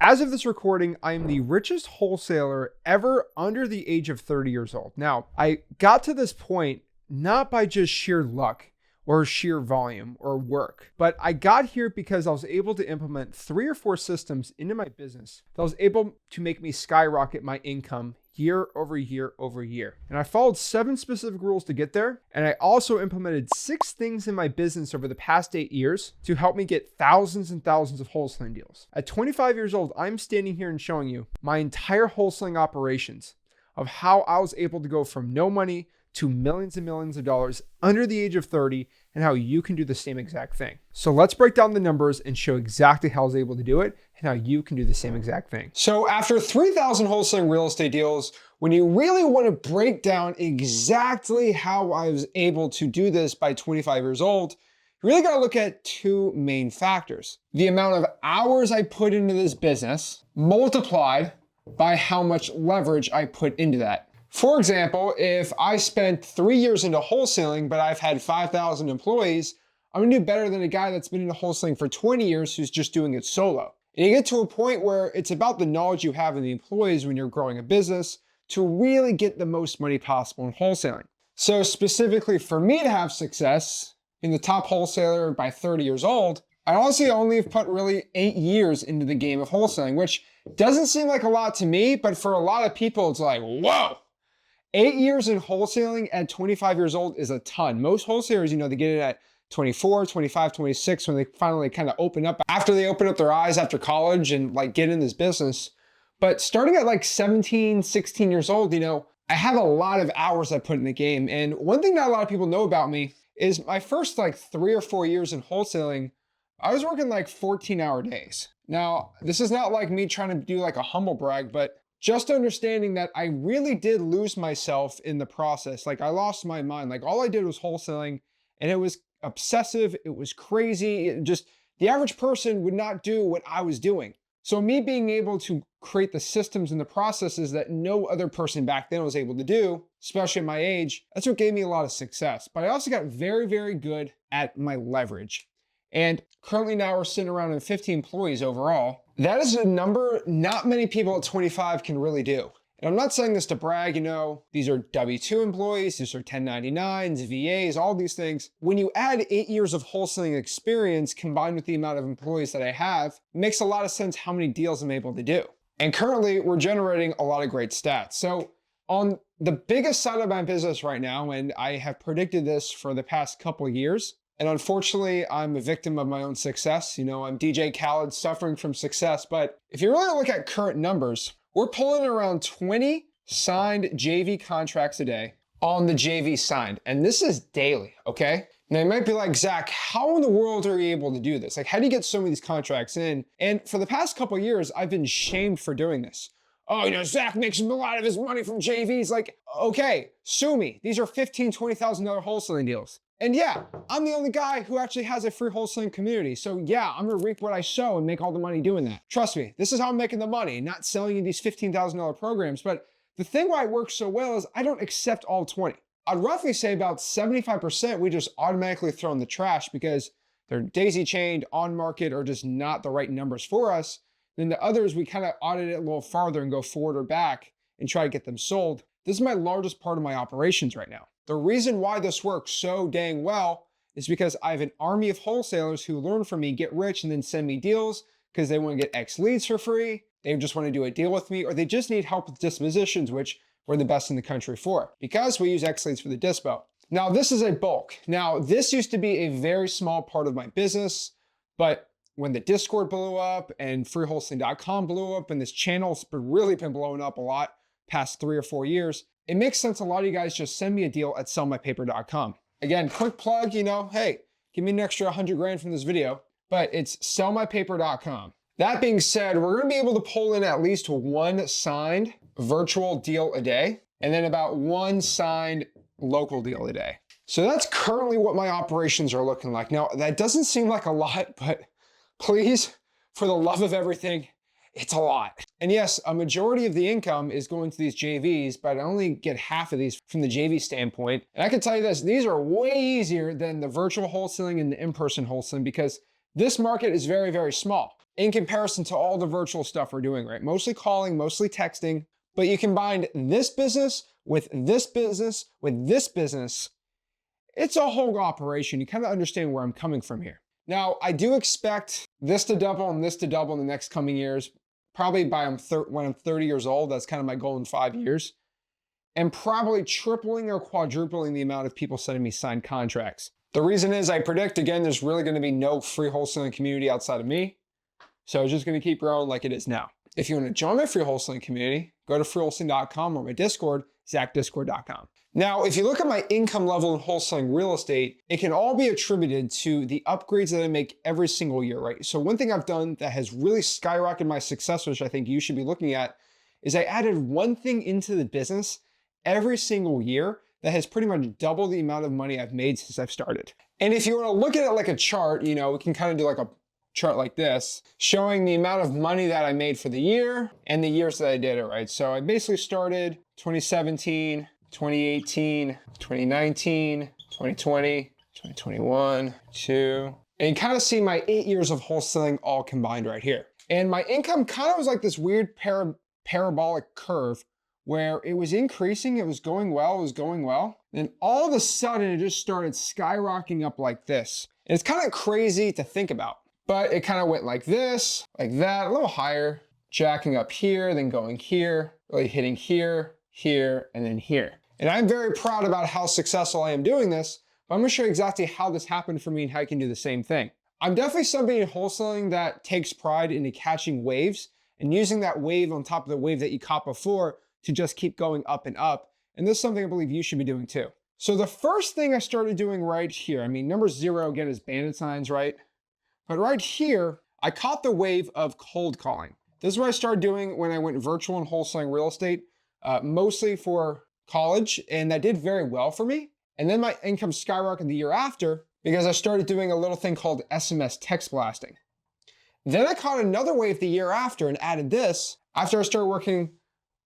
As of this recording, I am the richest wholesaler ever under the age of 30 years old. Now, I got to this point not by just sheer luck or sheer volume or work, but I got here because I was able to implement 3 or 4 systems into my business that was able to make me skyrocket my income year over year over year. And I followed 7 specific rules to get there. And I also implemented 6 things in my business over the past 8 years to help me get thousands and thousands of wholesaling deals. At 25 years old, I'm standing here and showing you my entire wholesaling operations of how I was able to go from no money to millions and millions of dollars under the age of 30, and how you can do the same exact thing. So let's break down the numbers and show exactly how I was able to do it and how you can do the same exact thing. So after 3,000 wholesaling real estate deals, when you really want to break down exactly how I was able to do this by 25 years old, you really got to look at 2 main factors. The amount of hours I put into this business multiplied by how much leverage I put into that. For example, if I spent 3 years into wholesaling, but I've had 5,000 employees, I'm gonna do better than a guy that's been into wholesaling for 20 years who's just doing it solo. And you get to a point where it's about the knowledge you have in the employees when you're growing a business to really get the most money possible in wholesaling. So specifically for me to have success in the top wholesaler by 30 years old, I honestly only have put really 8 years into the game of wholesaling, which doesn't seem like a lot to me, but for a lot of people, it's like, whoa. 8 years in wholesaling at 25 years old is a ton. Most wholesalers, they get it at 24, 25, 26 when they finally kind of open up, after they open up their eyes after college and like get in this business. But starting at like 17, 16 years old, I have a lot of hours I put in the game. And one thing not a lot of people know about me is my first like 3 or 4 years in wholesaling, I was working like 14-hour days. Now, this is not like me trying to do like a humble brag, but just understanding that I really did lose myself in the process. Like I lost my mind. Like all I did was wholesaling and it was obsessive. It was crazy. The average person would not do what I was doing. So me being able to create the systems and the processes that no other person back then was able to do, especially at my age, that's what gave me a lot of success. But I also got very, very good at my leverage. And currently now we're sitting around in 50 employees overall. That is a number not many people at 25 can really do. And I'm not saying this to brag, these are W-2 employees, these are 1099s, VAs, all these things. When you add 8 years of wholesaling experience combined with the amount of employees that I have, it makes a lot of sense how many deals I'm able to do. And currently we're generating a lot of great stats. So on the biggest side of my business right now, and I have predicted this for the past couple of years, and unfortunately, I'm a victim of my own success. I'm DJ Khaled suffering from success. But if you really look at current numbers, we're pulling around 20 signed JV contracts a day on the JV signed. And this is daily, okay? Now you might be like, Zach, how in the world are you able to do this? Like, how do you get so many of these contracts in? And for the past couple of years, I've been shamed for doing this. Oh, Zach makes a lot of his money from JVs. Like, okay, sue me. These are $15,000, $20,000 wholesaling deals. And yeah, I'm the only guy who actually has a free wholesaling community. So yeah, I'm gonna reap what I sow and make all the money doing that. Trust me, this is how I'm making the money, not selling you these $15,000 programs. But the thing why it works so well is I don't accept all 20. I'd roughly say about 75% we just automatically throw in the trash because they're daisy chained, on market, or just not the right numbers for us. Then the others, we kind of audit it a little farther and go forward or back and try to get them sold. This is my largest part of my operations right now. The reason why this works so dang well is because I have an army of wholesalers who learn from me, get rich, and then send me deals because they want to get X leads for free. They just want to do a deal with me, or they just need help with dispositions, which we're the best in the country for because we use X leads for the dispo. Now, this is a bulk. Now, this used to be a very small part of my business, but when the Discord blew up and freewholesaling.com blew up and this channel's really been blowing up a lot past 3 or 4 years, it makes sense a lot of you guys just send me a deal at sellmypaper.com. Again, quick plug, hey, give me an extra 100 grand from this video, but it's sellmypaper.com. That being said, we're gonna be able to pull in at least 1 signed virtual deal a day, and then about 1 signed local deal a day. So that's currently what my operations are looking like. Now, that doesn't seem like a lot, but please, for the love of everything, it's a lot. And yes, a majority of the income is going to these JVs, but I only get half of these from the JV standpoint. And I can tell you this, these are way easier than the virtual wholesaling and the in-person wholesaling because this market is very, very small. in comparison to all the virtual stuff we're doing, right? Mostly calling, mostly texting, but you combine this business with this business with this business. It's a whole operation. You kind of understand where I'm coming from here. Now, I do expect this to double and this to double in the next coming years, probably by when I'm 30 years old. That's kind of my goal in 5 years. And probably tripling or quadrupling the amount of people sending me signed contracts. The reason is I predict, again, there's really going to be no free wholesaling community outside of me. So it's just going to keep growing like it is now. If you want to join my free wholesaling community, go to freewholesaling.com or my Discord, zachdiscord.com. Now, if you look at my income level in wholesaling real estate, it can all be attributed to the upgrades that I make every single year, right? So one thing I've done that has really skyrocketed my success, which I think you should be looking at, is I added one thing into the business every single year that has pretty much doubled the amount of money I've made since I've started. And if you want to look at it like a chart, we can kind of do like a chart like this, showing the amount of money that I made for the year and the years that I did it, right? So I basically started 2017, 2018, 2019, 2020, 2021, 2, and you kind of see my 8 years of wholesaling all combined right here. And my income kind of was like this weird parabolic curve where it was increasing, it was going well. Then all of a sudden it just started skyrocketing up like this. And it's kind of crazy to think about, but it kind of went like this, like that, a little higher, jacking up here, then going here, really hitting here, here, and then here. And I'm very proud about how successful I am doing this, but I'm gonna show you exactly how this happened for me and how you can do the same thing. I'm definitely somebody in wholesaling that takes pride in catching waves and using that wave on top of the wave that you caught before to just keep going up and up. And this is something I believe you should be doing too. So the first thing I started doing right here, number 0 again is bandit signs, right? But right here, I caught the wave of cold calling. This is what I started doing when I went virtual in wholesaling real estate, mostly for college, and that did very well for me. And then my income skyrocketed the year after because I started doing a little thing called SMS text blasting. Then I caught another wave the year after and added this. After I started working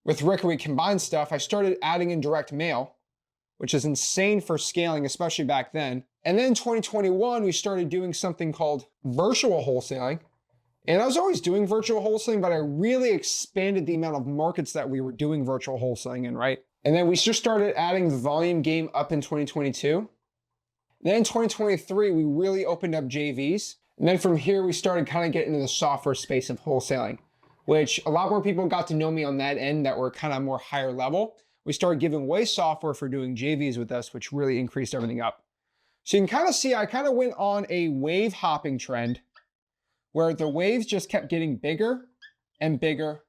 with Rick, we combined stuff, I started adding in direct mail, which is insane for scaling, especially back then. And then in 2021, we started doing something called virtual wholesaling. And I was always doing virtual wholesaling, but I really expanded the amount of markets that we were doing virtual wholesaling in, right? And then we just started adding the volume game up in 2022. Then in 2023, we really opened up JVs. And then from here, we started kind of getting into the software space of wholesaling, which a lot more people got to know me on that end that were kind of more higher level. We started giving away software for doing JVs with us, which really increased everything up. So you can kind of see, I kind of went on a wave hopping trend where the waves just kept getting bigger and bigger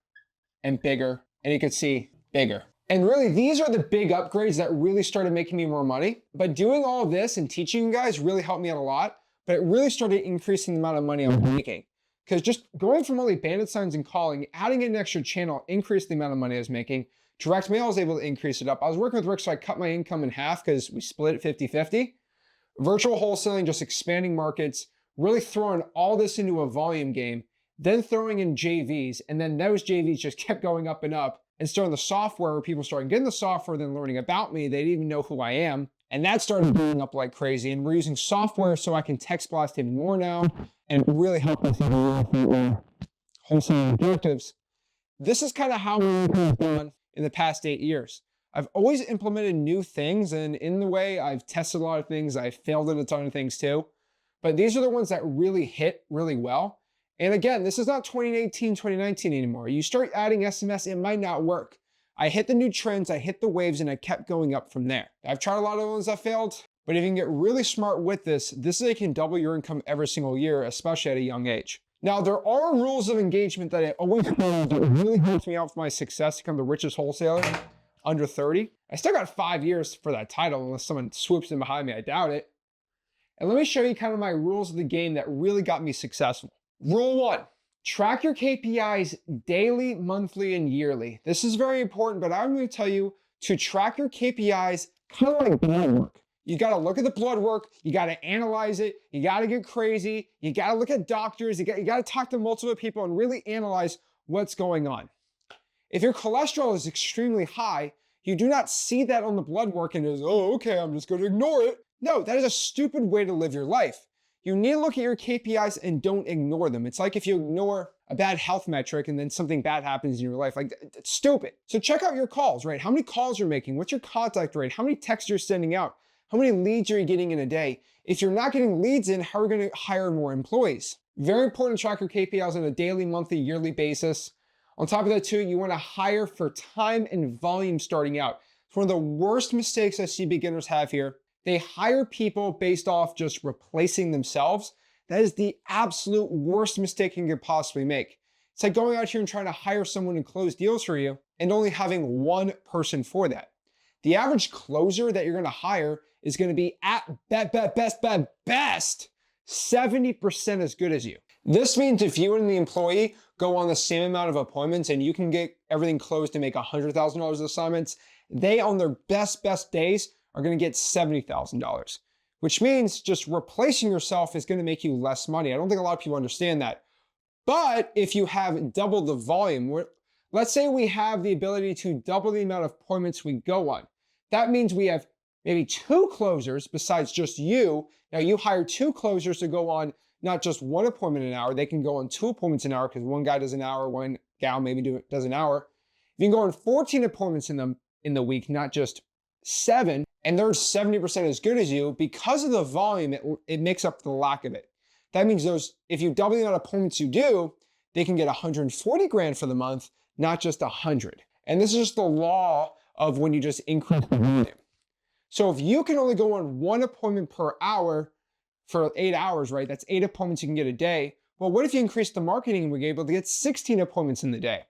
and bigger, and you could see bigger. And really, these are the big upgrades that really started making me more money. But doing all of this and teaching you guys really helped me out a lot, but it really started increasing the amount of money I'm making. Because just going from only bandit signs and calling, adding an extra channel increased the amount of money I was making. Direct mail was able to increase it up. I was working with Rick, so I cut my income in half because we split it 50-50. Virtual wholesaling, just expanding markets, really throwing all this into a volume game, then throwing in JVs, and then those JVs just kept going up and up. And starting the software where people started getting the software, then learning about me, they didn't even know who I am. And that started blowing up like crazy. And we're using software so I can text blast even more now and really help us in wholesaling objectives. This is kind of how we've done in the past 8 years. I've always implemented new things, and in the way I've tested a lot of things. I've failed at a ton of things too. But these are the ones that really hit really well. And again, this is not 2018, 2019 anymore. You start adding SMS, it might not work. I hit the new trends, I hit the waves, and I kept going up from there. I've tried a lot of ones that failed, but if you can get really smart with this is how you can double your income every single year, especially at a young age. Now, there are rules of engagement that I always follow that really helps me out with my success to become the richest wholesaler under 30. I still got 5 years for that title unless someone swoops in behind me, I doubt it. And let me show you kind of my rules of the game that really got me successful. Rule 1, track your KPIs daily, monthly, and yearly. This is very important, but I'm going to tell you to track your KPIs kind of like blood work. You got to look at the blood work. You got to analyze it. You got to get crazy. You got to look at doctors. You got to talk to multiple people and really analyze what's going on. If your cholesterol is extremely high, you do not see that on the blood work and is, oh, okay, I'm just going to ignore it. No, that is a stupid way to live your life. you need to look at your KPIs and don't ignore them. It's like if you ignore a bad health metric and then something bad happens in your life, like it's stupid. So check out your calls, right? How many calls you're making? What's your contact rate? How many texts you're sending out? How many leads are you getting in a day? If you're not getting leads in, how are you going to hire more employees? Very important to track your KPIs on a daily, monthly, yearly basis. On top of that too, you want to hire for time and volume starting out. It's one of the worst mistakes I see beginners have here. They hire people based off just replacing themselves. That is the absolute worst mistake you could possibly make. It's like going out here and trying to hire someone to close deals for you and only having one person for that. The average closer that you're going to hire is going to be at best 70% as good as you. This means if you and the employee go on the same amount of appointments and you can get everything closed to make $100,000 of assignments, they on their best days are going to get $70,000, which means just replacing yourself is going to make you less money. I don't think a lot of people understand that. But if you have double the volume, let's say we have the ability to double the amount of appointments we go on. That means we have maybe 2 closers besides just you. Now you hire 2 closers to go on not just 1 appointment an hour, they can go on 2 appointments an hour because one guy does an hour, one gal maybe does an hour. If you can go on 14 appointments in the week, not just 7, and they're 70% as good as you, because of the volume, it makes up the lack of it. That means if you double the amount of appointments you do, they can get 140 grand for the month, not just 100. And this is just the law of when you just increase the volume. So if you can only go on 1 appointment per hour for 8 hours, right? That's 8 appointments you can get a day. Well, what if you increase the marketing and we're able to get 16 appointments in the day?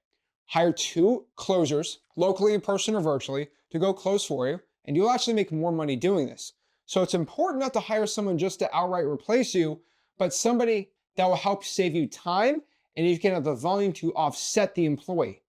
Hire 2 closers, locally, in person, or virtually, to go close for you, and you'll actually make more money doing this. So it's important not to hire someone just to outright replace you, but somebody that will help save you time, and you can have the volume to offset the employee.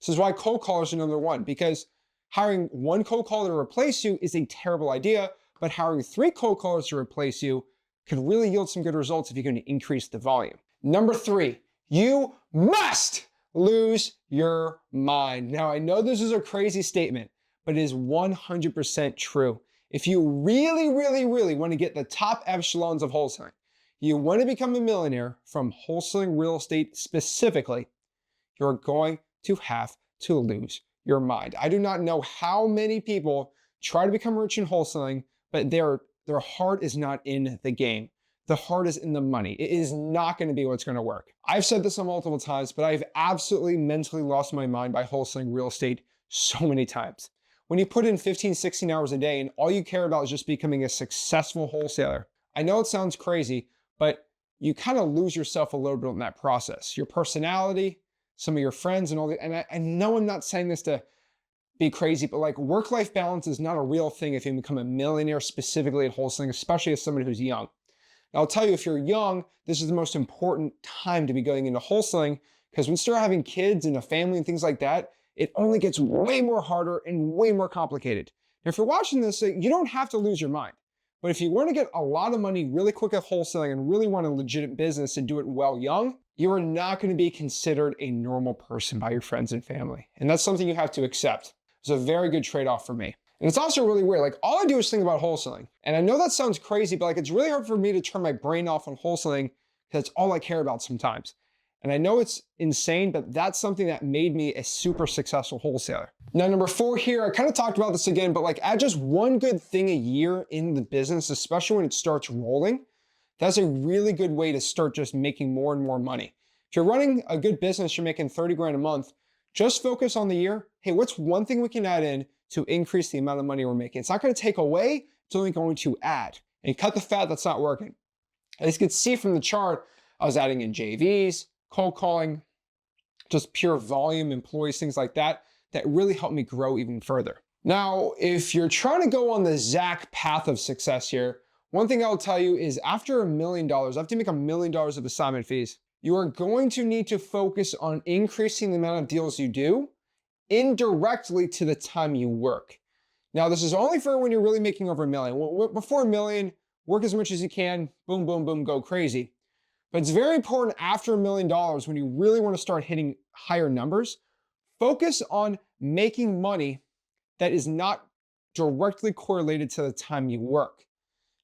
This is why cold callers are number 1, because hiring 1 cold caller to replace you is a terrible idea, but hiring 3 cold callers to replace you can really yield some good results if you're going to increase the volume. Number 3, you must lose your mind. Now, I know this is a crazy statement, but it is 100% true. If you really want to get the top echelons of wholesaling, you want to become a millionaire from wholesaling real estate specifically, you're going to have to lose your mind. I do not know how many people try to become rich in wholesaling, but their heart is not in the game. The heart is in the money. It is not going to be what's going to work. I've said this multiple times, but I've absolutely mentally lost my mind by wholesaling real estate so many times. When you put in 15, 16 hours a day and all you care about is just becoming a successful wholesaler, I know it sounds crazy, but you kind of lose yourself a little bit in that process. Your personality, some of your friends and all that. And I know I'm not saying this to be crazy, but like work-life balance is not a real thing if you become a millionaire specifically at wholesaling, especially as somebody who's young. Now, I'll tell you, if you're young, this is the most important time to be going into wholesaling, because when you start having kids and a family and things like that, it only gets way more harder and way more complicated. Now, if you're watching this, you don't have to lose your mind. But if you want to get a lot of money really quick at wholesaling and really want a legit business and do it well young, you are not going to be considered a normal person by your friends and family. And that's something you have to accept. It's a very good trade-off for me. And it's also really weird. Like, all I do is think about wholesaling. And I know that sounds crazy, but like, it's really hard for me to turn my brain off on wholesaling because it's all I care about sometimes. And I know it's insane, but that's something that made me a super successful wholesaler. Now, number 4 here, I kind of talked about this again, but like, add just one good thing a year in the business, especially when it starts rolling. That's a really good way to start just making more and more money. If you're running a good business, you're making 30 grand a month, just focus on the year. Hey, what's one thing we can add in to increase the amount of money we're making? It's not going to take away, it's only going to add. And cut the fat that's not working. As you can see from the chart, I was adding in JVs, cold calling, just pure volume, employees, things like that, that really helped me grow even further. Now, if you're trying to go on the Zach path of success here, one thing I'll tell you is after $1 million, after you make $1 million of assignment fees, you are going to need to focus on increasing the amount of deals you do indirectly to the time you work. Now, this is only for when you're really making over $1 million. Before $1 million, work as much as you can, boom, boom, boom, go crazy. But it's very important after $1 million, when you really want to start hitting higher numbers, focus on making money that is not directly correlated to the time you work.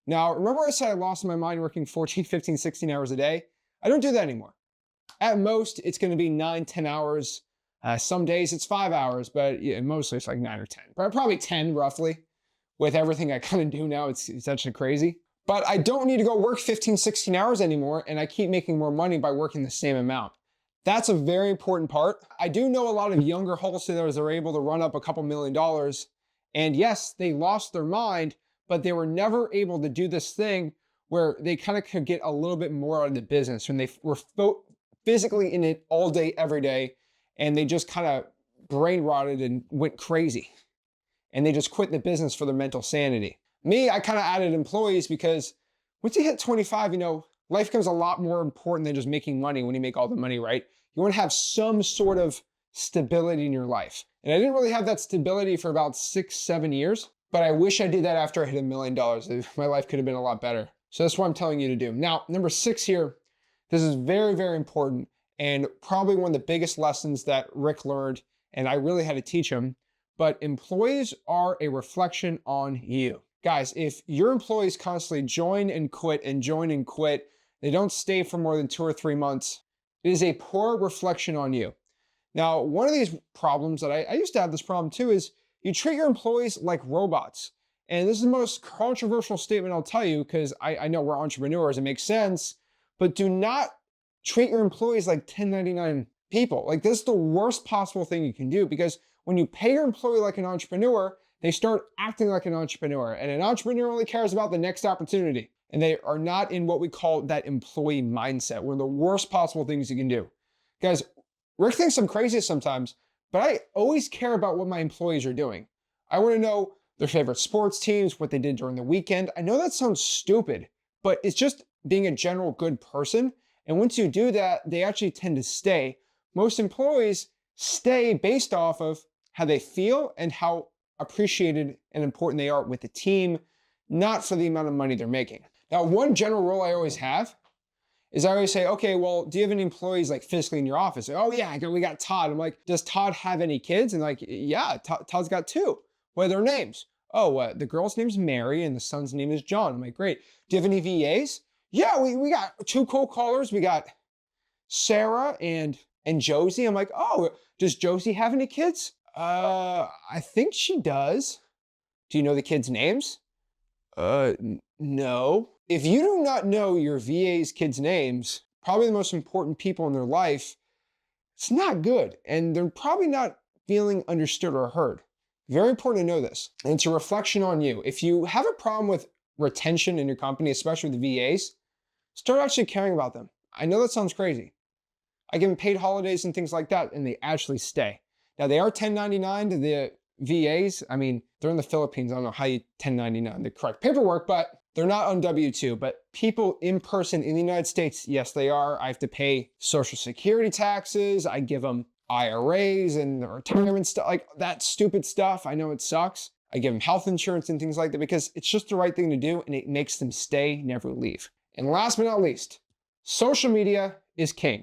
Now, remember I said I lost my mind working 14, 15, 16 hours a day? I don't do that anymore. At most, it's going to be 9, 10 hours. Some days it's 5 hours, but yeah, mostly it's like 9 or 10, but probably 10 roughly. With everything I kind of do now, it's actually crazy. But I don't need to go work 15, 16 hours anymore, and I keep making more money by working the same amount. That's a very important part. I do know a lot of younger wholesalers that are able to run up a couple $1,000,000, and yes, they lost their mind, but they were never able to do this thing where they kind of could get a little bit more out of the business when they were physically in it all day, every day, and they just kind of brain rotted and went crazy. And they just quit the business for their mental sanity. Me, I kind of added employees because once you hit 25, life becomes a lot more important than just making money when you make all the money, right? You want to have some sort of stability in your life. And I didn't really have that stability for about 6, 7 years, but I wish I did that after I hit $1 million. My life could have been a lot better. So that's what I'm telling you to do. Now, number 6 here, this is very, very important and probably one of the biggest lessons that Rick learned, and I really had to teach him. But employees are a reflection on you. Guys, if your employees constantly join and quit and join and quit, they don't stay for more than 2 or 3 months, it is a poor reflection on you. Now, one of these problems that I used to have this problem too is you treat your employees like robots. And this is the most controversial statement I'll tell you because I know we're entrepreneurs, it makes sense, but do not treat your employees like 1099 people. Like this is the worst possible thing you can do because when you pay your employee like an entrepreneur, they start acting like an entrepreneur. And an entrepreneur only cares about the next opportunity. And they are not in what we call that employee mindset. One of the worst possible things you can do. Guys, Rick thinks I'm crazy sometimes, but I always care about what my employees are doing. I want to know their favorite sports teams, what they did during the weekend. I know that sounds stupid, but it's just being a general good person. And once you do that, they actually tend to stay. Most employees stay based off of how they feel and how appreciated and important they are with the team, not for the amount of money they're making. Now, one general rule I always have is I always say, okay, well, do you have any employees like physically in your office? Oh yeah, we got Todd. I'm like, does Todd have any kids? And like, yeah, Todd's got 2. What are their names? Oh, the girl's name's Mary and the son's name is John. I'm like, great. Do you have any VAs? Yeah, we got 2 cold callers. We got Sarah and Josie. I'm like, oh, does Josie have any kids? I think she does. Do you know the kids' names? No. If you do not know your VA's kids' names, probably the most important people in their life, it's not good. And they're probably not feeling understood or heard. Very important to know this. And it's a reflection on you. If you have a problem with retention in your company, especially with the VAs, start actually caring about them. I know that sounds crazy. I give them paid holidays and things like that, and they actually stay. Now, they are 1099 to the VAs. I mean, they're in the Philippines. I don't know how you 1099 the correct paperwork, but they're not on W-2. But people in person in the United States, yes, they are. I have to pay Social Security taxes. I give them IRAs and retirement stuff, like that stupid stuff. I know it sucks. I give them health insurance and things like that because it's just the right thing to do and it makes them stay, never leave. And last but not least, social media is king.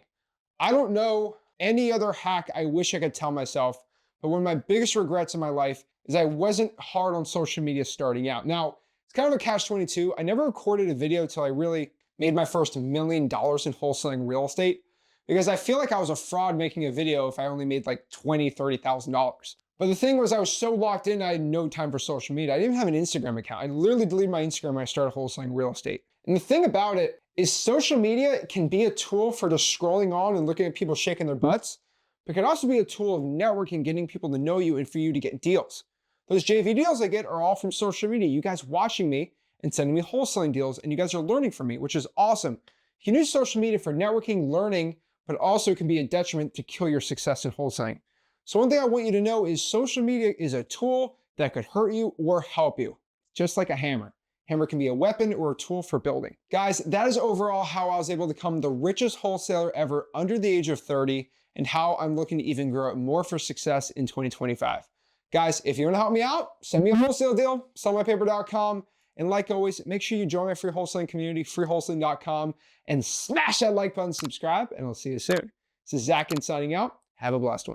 I don't know any other hack I wish I could tell myself, but one of my biggest regrets in my life is I wasn't hard on social media starting out. Now, it's kind of a catch-22. I never recorded a video until I really made my first $1 million in wholesaling real estate because I feel like I was a fraud making a video if I only made like $20,000, $30,000. But the thing was I was so locked in, I had no time for social media. I didn't even have an Instagram account. I literally deleted my Instagram when I started wholesaling real estate. And the thing about it is social media can be a tool for just scrolling on and looking at people shaking their butts, but it can also be a tool of networking, getting people to know you and for you to get deals. Those JV deals I get are all from social media. You guys watching me and sending me wholesaling deals, and you guys are learning from me, which is awesome. You can use social media for networking, learning, but also it can be a detriment to kill your success in wholesaling. So one thing I want you to know is social media is a tool that could hurt you or help you, just like a hammer. Hammer can be a weapon or a tool for building. Guys, that is overall how I was able to become the richest wholesaler ever under the age of 30 and how I'm looking to even grow it more for success in 2025. Guys, if you want to help me out, send me a wholesale deal, sellmypaper.com. And like always, make sure you join my free wholesaling community, freewholesaling.com, and smash that like button, subscribe, and I'll see you soon. This is Zach signing out. Have a blessed one.